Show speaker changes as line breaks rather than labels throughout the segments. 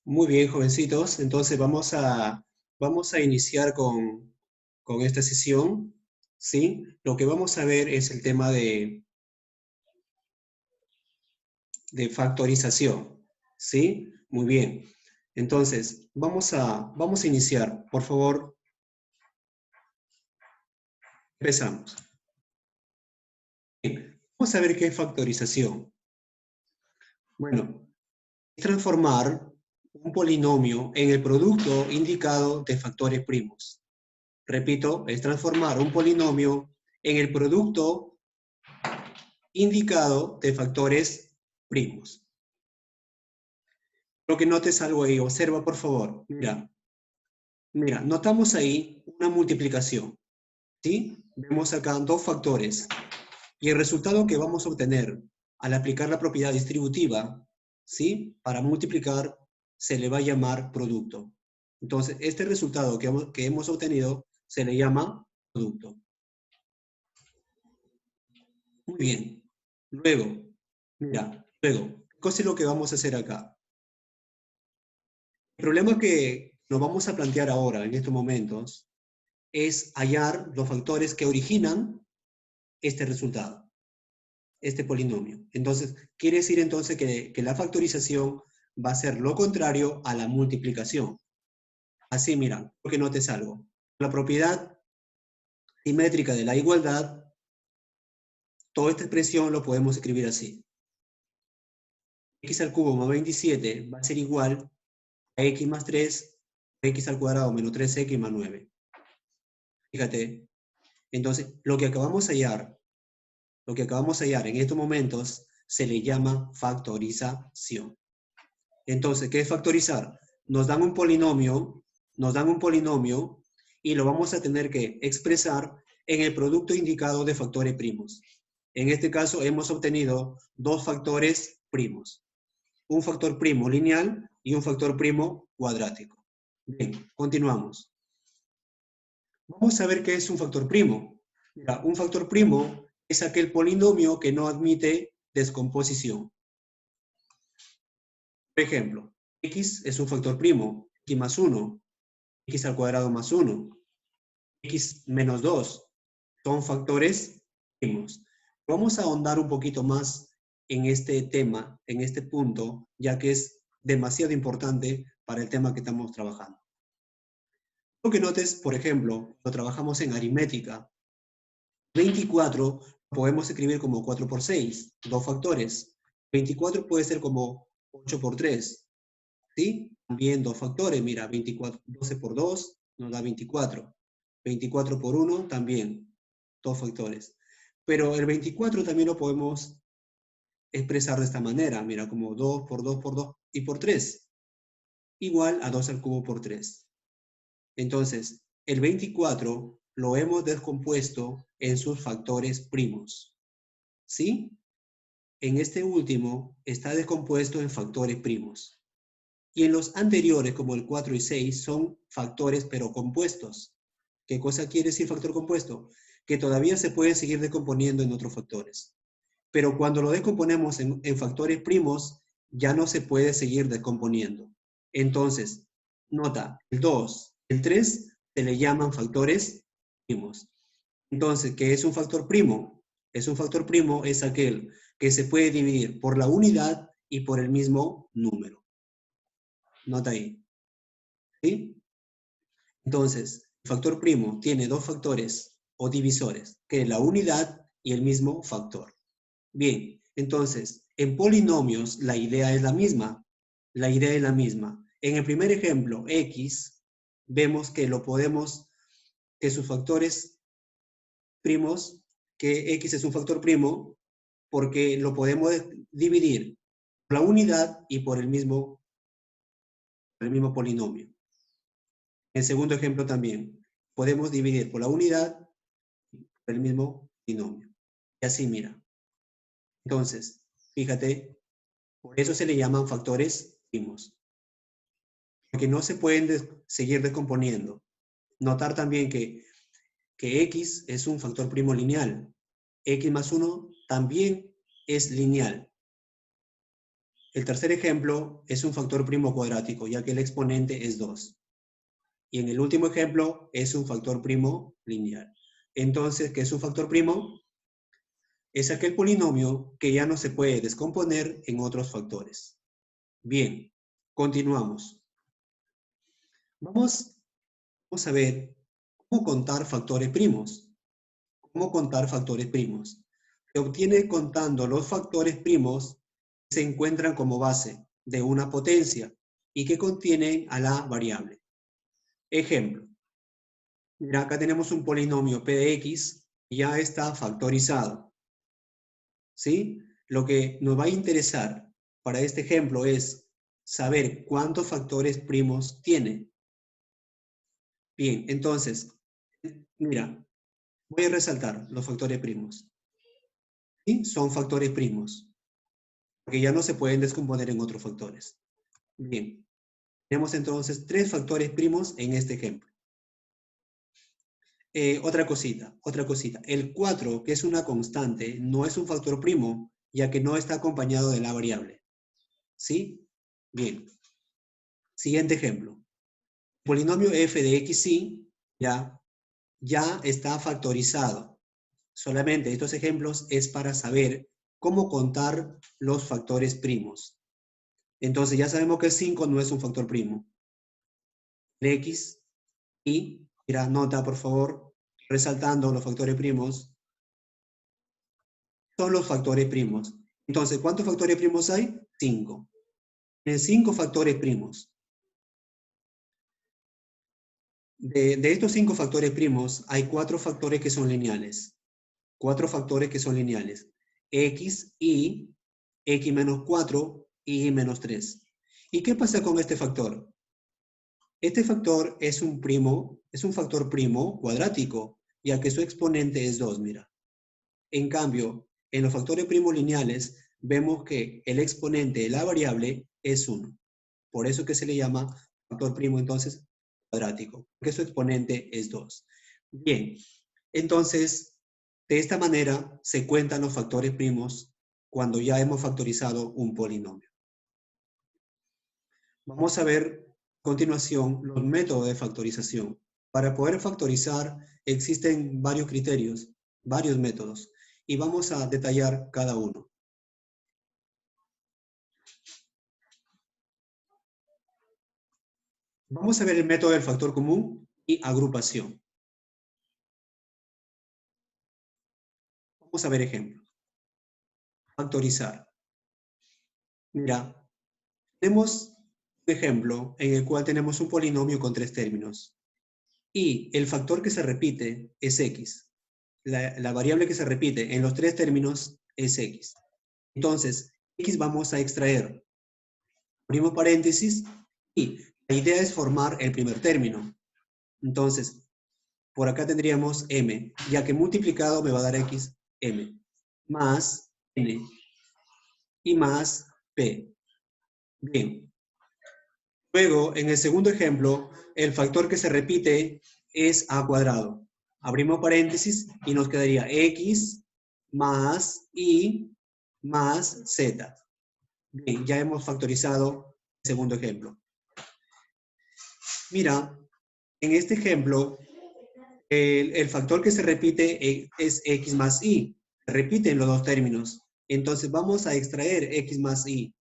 Muy bien, jovencitos. Entonces vamos a iniciar con esta sesión, ¿sí? Lo que vamos a ver es el tema de factorización, ¿sí? Muy bien. Entonces, vamos a iniciar. Por favor, empezamos. Bien, vamos a ver qué es factorización. Bueno, es transformar un polinomio en el producto indicado de factores primos. Repito, es transformar un polinomio en el producto indicado de factores primos. Quiero que notes algo ahí, observa por favor. Mira, notamos ahí una multiplicación, ¿sí? Vemos acá dos factores y el resultado que vamos a obtener al aplicar la propiedad distributiva, ¿sí? Para multiplicar se le va a llamar producto. Entonces, este resultado que hemos obtenido se le llama producto. Muy bien. Luego, ¿qué es lo que vamos a hacer acá? El problema que nos vamos a plantear ahora, en estos momentos, es hallar los factores que originan este resultado, este polinomio. Entonces, quiere decir entonces que la factorización va a ser lo contrario a la multiplicación. Así, mira, quiero que notes algo. La propiedad simétrica de la igualdad, toda esta expresión lo podemos escribir así. X al cubo más 27 va a ser igual a X más 3, X al cuadrado menos 3X más 9. Fíjate, entonces lo que acabamos de hallar en estos momentos se le llama factorización. Entonces, ¿qué es factorizar? Nos dan un polinomio y lo vamos a tener que expresar en el producto indicado de factores primos. En este caso hemos obtenido dos factores primos. Un factor primo lineal y un factor primo cuadrático. Bien, continuamos. Vamos a ver qué es un factor primo. Mira, un factor primo es aquel polinomio que no admite descomposición. Por ejemplo, x es un factor primo, x más 1, x al cuadrado más 1, x menos 2, son factores primos. Vamos a ahondar un poquito más en este tema, en este punto, ya que es demasiado importante para el tema que estamos trabajando. Quiero que notes, por ejemplo, cuando trabajamos en aritmética, 24 podemos escribir como 4 por 6, dos factores. 24 puede ser como 8 por 3, ¿sí? También dos factores, mira, 24, 12 por 2 nos da 24. 24 por 1 también, dos factores. Pero el 24 también lo podemos expresar de esta manera, mira, como 2 por 2 por 2 y por 3, igual a 2 al cubo por 3. Entonces, el 24 lo hemos descompuesto en sus factores primos, ¿sí? En este último está descompuesto en factores primos. Y en los anteriores, como el 4 y 6, son factores pero compuestos. ¿Qué cosa quiere decir factor compuesto? Que todavía se pueden seguir descomponiendo en otros factores. Pero cuando lo descomponemos en factores primos, ya no se puede seguir descomponiendo. Entonces, nota, el 2, el 3 se le llaman factores primos. Entonces, ¿qué es un factor primo? Un factor primo es aquel que se puede dividir por la unidad y por el mismo número. Nota ahí. ¿Sí? Entonces, el factor primo tiene dos factores o divisores, que es la unidad y el mismo factor. Bien, entonces, en polinomios la idea es la misma. La idea es la misma. En el primer ejemplo, x, vemos que que sus factores primos, que x es un factor primo, porque lo podemos dividir por la unidad y por el mismo polinomio. En el segundo ejemplo también, podemos dividir por la unidad y por el mismo binomio. Y así, mira. Entonces, fíjate, por eso se le llaman factores primos, porque no se pueden seguir descomponiendo. Notar también que x es un factor primo lineal. X más 1 también es lineal. El tercer ejemplo es un factor primo cuadrático, ya que el exponente es 2. Y en el último ejemplo es un factor primo lineal. Entonces, ¿qué es un factor primo? Es aquel polinomio que ya no se puede descomponer en otros factores. Bien, continuamos. Vamos a ver cómo contar factores primos. ¿Cómo contar factores primos? Se obtiene contando los factores primos que se encuentran como base de una potencia y que contienen a la variable. Ejemplo. Mira, acá tenemos un polinomio p de x y ya está factorizado. ¿Sí? Lo que nos va a interesar para este ejemplo es saber cuántos factores primos tiene. Bien, entonces, mira, voy a resaltar los factores primos. ¿Sí? Son factores primos, porque ya no se pueden descomponer en otros factores. Bien, tenemos entonces 3 factores primos en este ejemplo. Otra cosita. El 4, que es una constante, no es un factor primo, ya que no está acompañado de la variable. ¿Sí? Bien. Siguiente ejemplo. Polinomio f de xy ya está factorizado. Solamente estos ejemplos es para saber cómo contar los factores primos. Entonces ya sabemos que el 5 no es un factor primo. El x y, mira, nota por favor, resaltando los factores primos, son los factores primos. Entonces, ¿cuántos factores primos hay? 5. Tienen 5 factores primos. De estos 5 factores primos, hay 4 factores que son lineales. 4 factores que son lineales. X, Y, X menos 4, Y menos 3. ¿Y qué pasa con este factor? Este factor es un factor primo cuadrático, ya que su exponente es 2, mira. En cambio, en los factores primos lineales, vemos que el exponente de la variable es 1. Por eso que se le llama factor primo, entonces, cuadrático, porque su exponente es 2. Bien, entonces, de esta manera se cuentan los factores primos cuando ya hemos factorizado un polinomio. Vamos a ver a continuación los métodos de factorización. Para poder factorizar existen varios criterios, varios métodos, y vamos a detallar cada uno. Vamos a ver el método del factor común y agrupación. Vamos a ver ejemplos. Factorizar. Mira, tenemos un ejemplo en el cual tenemos un polinomio con 3 términos. Y el factor que se repite es x. La variable que se repite en los 3 términos es x. Entonces, x vamos a extraer. Abrimos paréntesis y la idea es formar el primer término. Entonces, por acá tendríamos m, ya que multiplicado me va a dar x, m, más n y más p. Bien. Luego, en el segundo ejemplo, el factor que se repite es a cuadrado. Abrimos paréntesis y nos quedaría x más y más z. Bien, ya hemos factorizado el segundo ejemplo. Mira, en este ejemplo, el factor que se repite es x más y. Se repiten los dos términos. Entonces vamos a extraer x más y.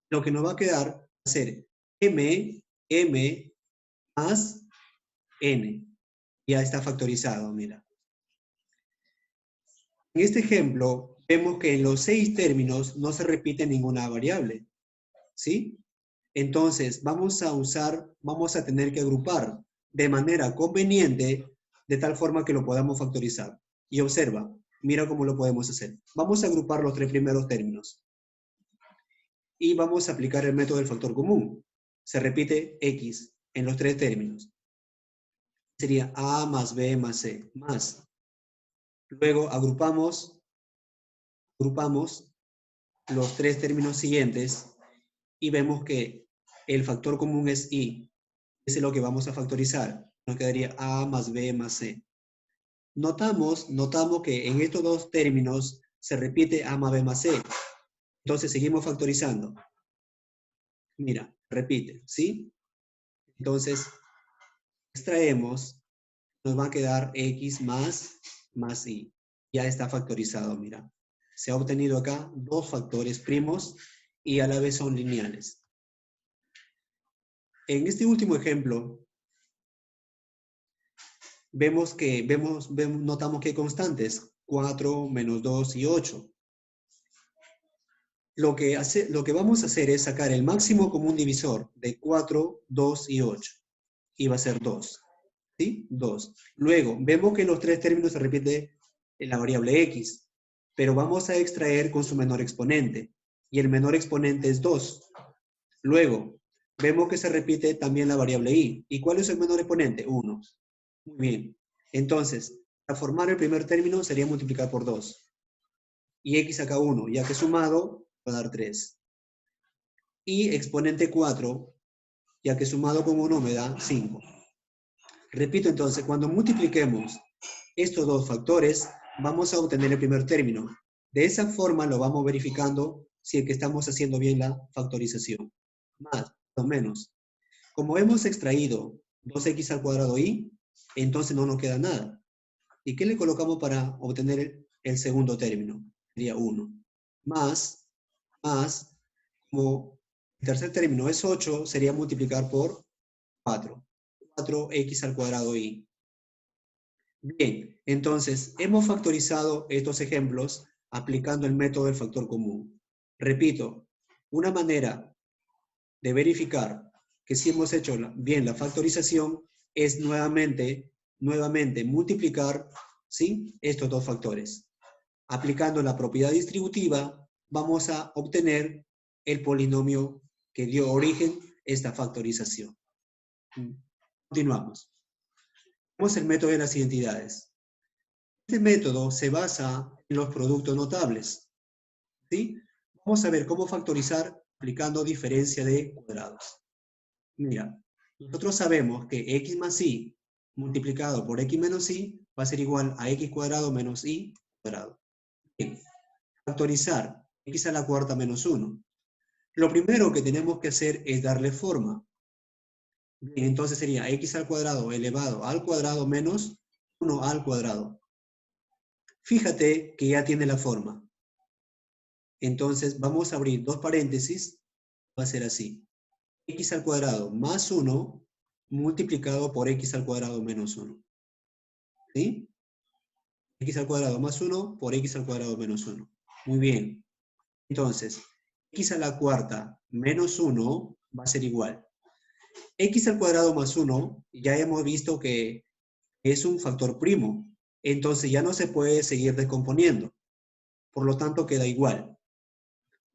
Lo que nos va a quedar va a ser m más n. Ya está factorizado, mira. En este ejemplo, vemos que en los 6 términos no se repite ninguna variable. ¿Sí? Entonces, vamos a tener que agrupar de manera conveniente, de tal forma que lo podamos factorizar. Y observa, mira cómo lo podemos hacer. Vamos a agrupar los 3 primeros términos. Y vamos a aplicar el método del factor común. Se repite x en los 3 términos. Sería a más b más c, más. Luego agrupamos los 3 términos siguientes y vemos que el factor común es y. Es lo que vamos a factorizar. Nos quedaría a más b más c. Notamos que en estos dos términos se repite a más b más c. Entonces seguimos factorizando. Mira, repite, ¿sí? Entonces, extraemos, nos va a quedar x más y. Ya está factorizado, mira. Se ha obtenido acá dos factores primos y a la vez son lineales. En este último ejemplo, notamos que hay constantes, 4, menos 2 y 8. Lo que vamos a hacer es sacar el máximo común divisor de 4, 2 y 8. Y va a ser 2. ¿Sí? 2. Luego, vemos que en los tres términos se repite la variable x, pero vamos a extraer con su menor exponente. Y el menor exponente es 2. Luego, vemos que se repite también la variable y. ¿Y cuál es el menor exponente? 1. Muy bien. Entonces, para formar el primer término sería multiplicar por 2. Y x acá 1, ya que sumado va a dar 3. Y exponente 4, ya que sumado con 1 me da 5. Repito entonces, cuando multipliquemos estos dos factores, vamos a obtener el primer término. De esa forma lo vamos verificando si es que estamos haciendo bien la factorización. Más o menos. Como hemos extraído 2x al cuadrado y, entonces no nos queda nada. ¿Y qué le colocamos para obtener el segundo término? Sería 1. Más, como el tercer término es 8, sería multiplicar por 4. 4x al cuadrado y. Bien, entonces hemos factorizado estos ejemplos aplicando el método del factor común. Repito, una manera de verificar que si hemos hecho bien la factorización es nuevamente multiplicar, ¿sí?, estos dos factores. Aplicando la propiedad distributiva, vamos a obtener el polinomio que dio origen a esta factorización. Continuamos. Tenemos el método de las identidades. Este método se basa en los productos notables, ¿sí? Vamos a ver cómo factorizar aplicando diferencia de cuadrados. Mira, nosotros sabemos que x más y multiplicado por x menos y va a ser igual a x cuadrado menos y cuadrado. Bien, factorizar x a la cuarta menos 1. Lo primero que tenemos que hacer es darle forma. Bien, entonces sería x al cuadrado elevado al cuadrado menos 1 al cuadrado. Fíjate que ya tiene la forma. Entonces vamos a abrir dos paréntesis. Va a ser así. X al cuadrado más 1 multiplicado por x al cuadrado menos 1. ¿Sí? X al cuadrado más 1 por x al cuadrado menos 1. Muy bien. Entonces, x a la cuarta menos 1 va a ser igual. X al cuadrado más 1 ya hemos visto que es un factor primo. Entonces ya no se puede seguir descomponiendo. Por lo tanto, queda igual.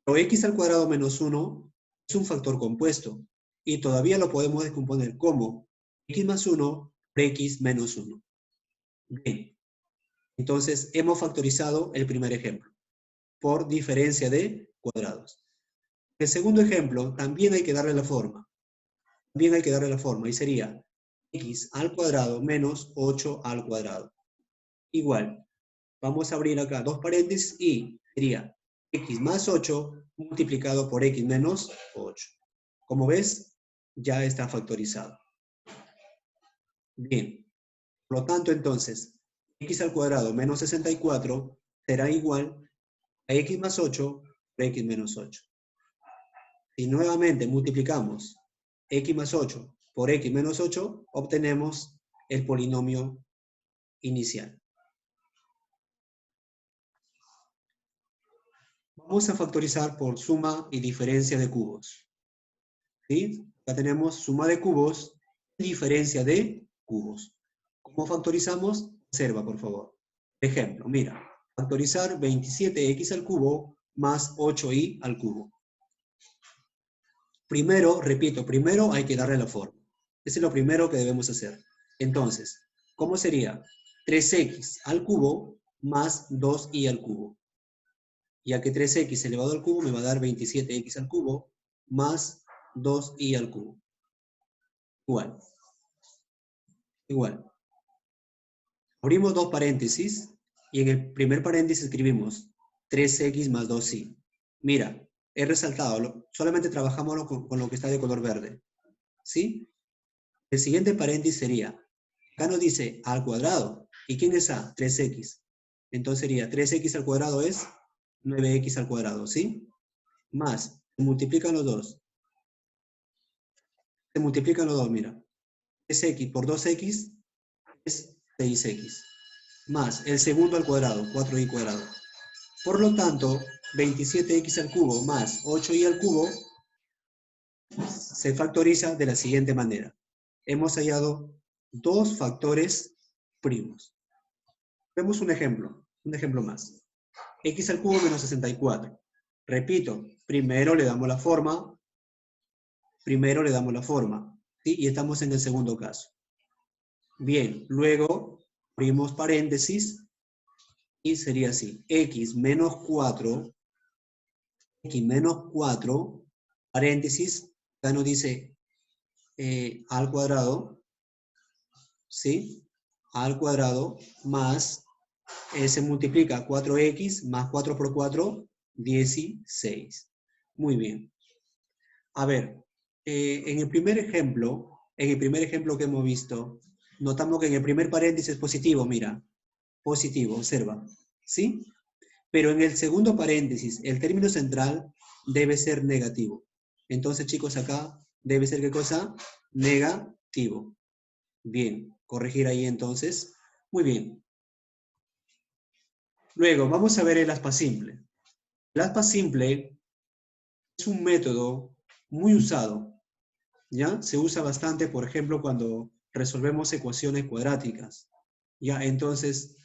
Pero x al cuadrado menos 1 es un factor compuesto. Y todavía lo podemos descomponer como x más 1 por x menos 1. Bien. Entonces, hemos factorizado el primer ejemplo por diferencia de cuadrados. El segundo ejemplo, también hay que darle la forma. Y sería x al cuadrado menos 8 al cuadrado. Igual, vamos a abrir acá dos paréntesis y sería x más 8 multiplicado por x menos 8. Como ves, ya está factorizado. Bien, por lo tanto, entonces, x al cuadrado menos 64 será igual a x más 8 por x menos 8. Si nuevamente multiplicamos x más 8 por x menos 8, obtenemos el polinomio inicial. Vamos a factorizar por suma y diferencia de cubos. ¿Sí? Acá tenemos suma de cubos y diferencia de cubos. ¿Cómo factorizamos? Observa, por favor. Ejemplo, mira, factorizar 27x al cubo más 8y al cubo. Primero, repito, primero hay que darle la forma. Eso es lo primero que debemos hacer. Entonces, ¿cómo sería? 3x al cubo más 2y al cubo. Ya que 3x elevado al cubo me va a dar 27x al cubo más 2y al cubo. Igual. Igual. Abrimos dos paréntesis y en el primer paréntesis escribimos 3x más 2y. Mira, he resaltado, solamente trabajamos con lo que está de color verde. ¿Sí? El siguiente paréntesis sería, acá nos dice a al cuadrado. ¿Y quién es a? 3x. Entonces sería 3x al cuadrado es 9x al cuadrado, ¿sí? Más, se multiplican los dos. Se multiplican los dos, mira. 3x por 2x es 6x. Más el segundo al cuadrado, 4y cuadrado. Por lo tanto, 27x al cubo más 8y al cubo se factoriza de la siguiente manera. Hemos hallado dos factores primos. Vemos un ejemplo más. X al cubo menos 64. Repito, primero le damos la forma, ¿sí? Y estamos en el segundo caso. Bien, luego abrimos paréntesis y sería así. X menos 4, paréntesis, acá nos dice al cuadrado, ¿sí? Al cuadrado más, se multiplica 4x más 4 por 4, 16. Muy bien. A ver, en el primer ejemplo que hemos visto, notamos que en el primer paréntesis es positivo, mira. Positivo, observa. ¿Sí? Pero en el segundo paréntesis, el término central debe ser negativo. Entonces, chicos, acá debe ser ¿qué cosa? Negativo. Bien, corregir ahí entonces. Muy bien. Luego, vamos a ver el aspa simple. El aspa simple es un método muy usado, ¿ya? Se usa bastante, por ejemplo, cuando resolvemos ecuaciones cuadráticas, ¿ya? Entonces,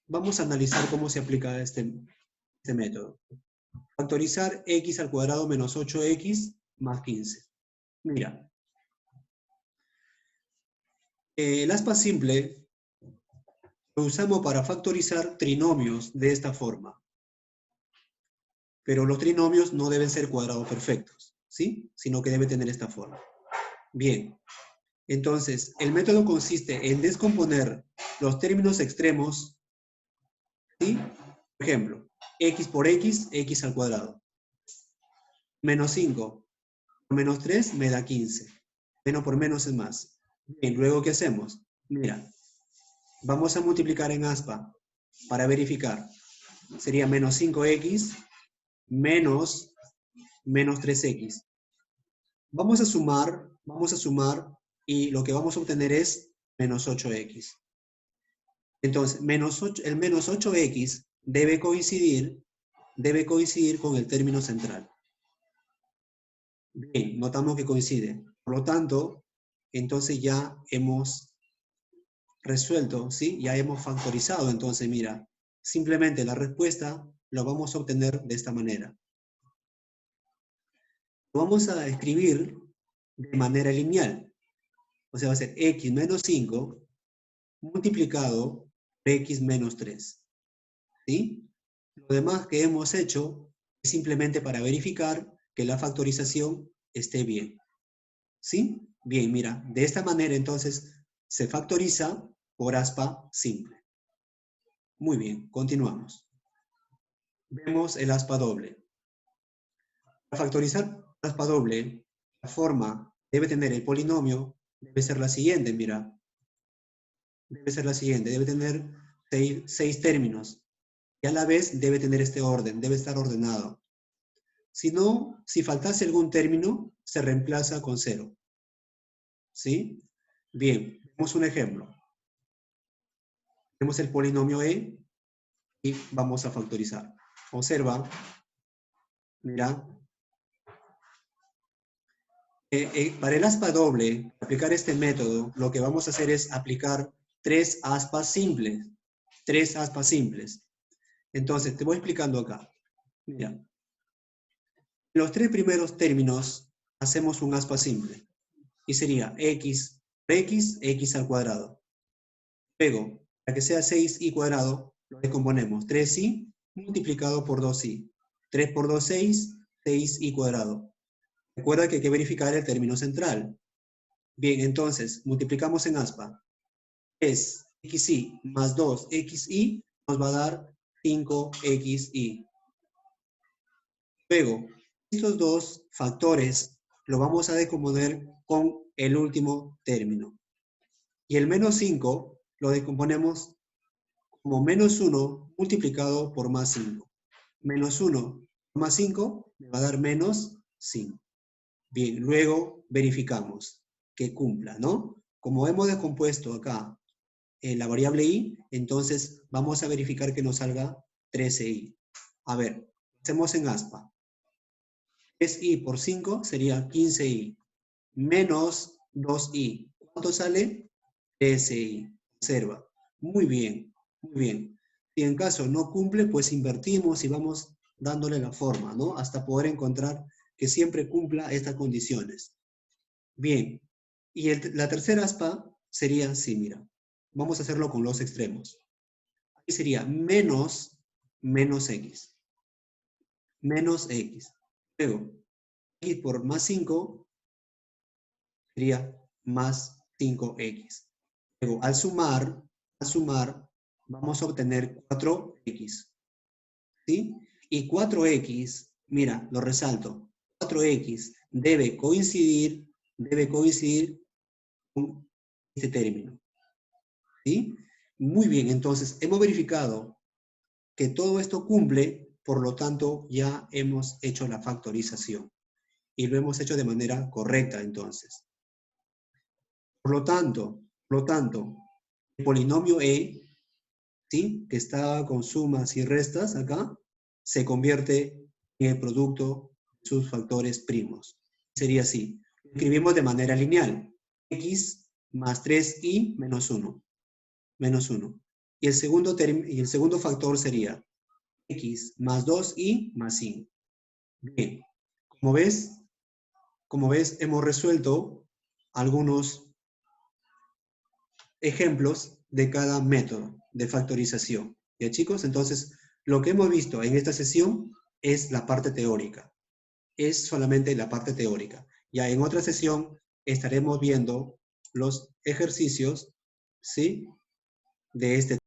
vamos a analizar cómo se aplica este método. Factorizar x al cuadrado menos 8x más 15. Mira, el aspa simple lo usamos para factorizar trinomios de esta forma. Pero los trinomios no deben ser cuadrados perfectos, ¿sí? Sino que debe tener esta forma. Bien, entonces, el método consiste en descomponer los términos extremos, ¿sí? Por ejemplo, x por x, x al cuadrado. Menos 5 por menos 3 me da 15. Menos por menos es más. Bien, luego, ¿qué hacemos? Mira, vamos a multiplicar en aspa para verificar. Sería menos 5x menos 3x. Vamos a sumar y lo que vamos a obtener es menos 8x. Entonces, el menos 8x debe coincidir con el término central. Bien, notamos que coincide. Por lo tanto, entonces ya hemos resuelto, ¿sí? Ya hemos factorizado. Entonces, mira, simplemente la respuesta lo vamos a obtener de esta manera. Lo vamos a escribir de manera lineal. O sea, va a ser x menos 5 multiplicado por x menos 3. ¿Sí? Lo demás que hemos hecho es simplemente para verificar que la factorización esté bien. ¿Sí? Bien, mira, de esta manera entonces se factoriza por aspa simple. Muy bien, continuamos. Vemos el aspa doble. Para factorizar por aspa doble, la forma debe tener el polinomio, debe ser la siguiente, mira. Debe ser la siguiente, debe tener 6 términos. Y a la vez debe tener este orden, debe estar ordenado. Si no, si faltase algún término, se reemplaza con 0. ¿Sí? Bien, vemos un ejemplo. Tenemos el polinomio e y vamos a factorizar. Observa, mira. Para el aspa doble, aplicar este método, lo que vamos a hacer es aplicar 3 aspas simples. 3 aspas simples. Entonces, te voy explicando acá. Mira. En los 3 primeros términos, hacemos un aspa simple. Y sería x por x, x al cuadrado. Luego, para que sea 6y cuadrado, lo descomponemos. 3y multiplicado por 2y. 3 por 2, 6, 6y cuadrado. Recuerda que hay que verificar el término central. Bien, entonces, multiplicamos en aspa. 3xy más 2xy nos va a dar 5xy. Luego, Estos dos factores lo vamos a decomponer con el último término. Y el menos 5 lo decomponemos como menos 1 multiplicado por más 5. Menos 1 más 5 me va a dar menos 5. Bien, luego verificamos que cumpla, ¿no? Como hemos descompuesto acá la variable i, entonces vamos a verificar que nos salga 13i. A ver, hacemos en aspa. 3i por 5 sería 15i. Menos 2i. ¿Cuánto sale? 13i. Observa. Muy bien, muy bien. Si en caso no cumple, pues invertimos y vamos dándole la forma, ¿no? Hasta poder encontrar que siempre cumpla estas condiciones. Bien. Y la tercera aspa sería así, mira. Vamos a hacerlo con los extremos. Aquí sería menos x. Menos x. Luego, x por más 5 sería más 5x. Luego, al sumar, vamos a obtener 4x. ¿Sí? Y 4x, mira, lo resalto, 4x debe coincidir con este término. ¿Sí? Muy bien, entonces hemos verificado que todo esto cumple, por lo tanto ya hemos hecho la factorización. Y lo hemos hecho de manera correcta entonces. Por lo tanto, el polinomio e, ¿sí?, que está con sumas y restas acá, se convierte en el producto de sus factores primos. Sería así. Lo escribimos de manera lineal. X más 3i menos 1. Menos 1. Y el segundo factor sería x más 2i más 5. Bien. Como ves, hemos resuelto algunos ejemplos de cada método de factorización. ¿Ya, chicos? Entonces, lo que hemos visto en esta sesión es la parte teórica. Es solamente la parte teórica. Ya en otra sesión estaremos viendo los ejercicios, ¿sí?, de este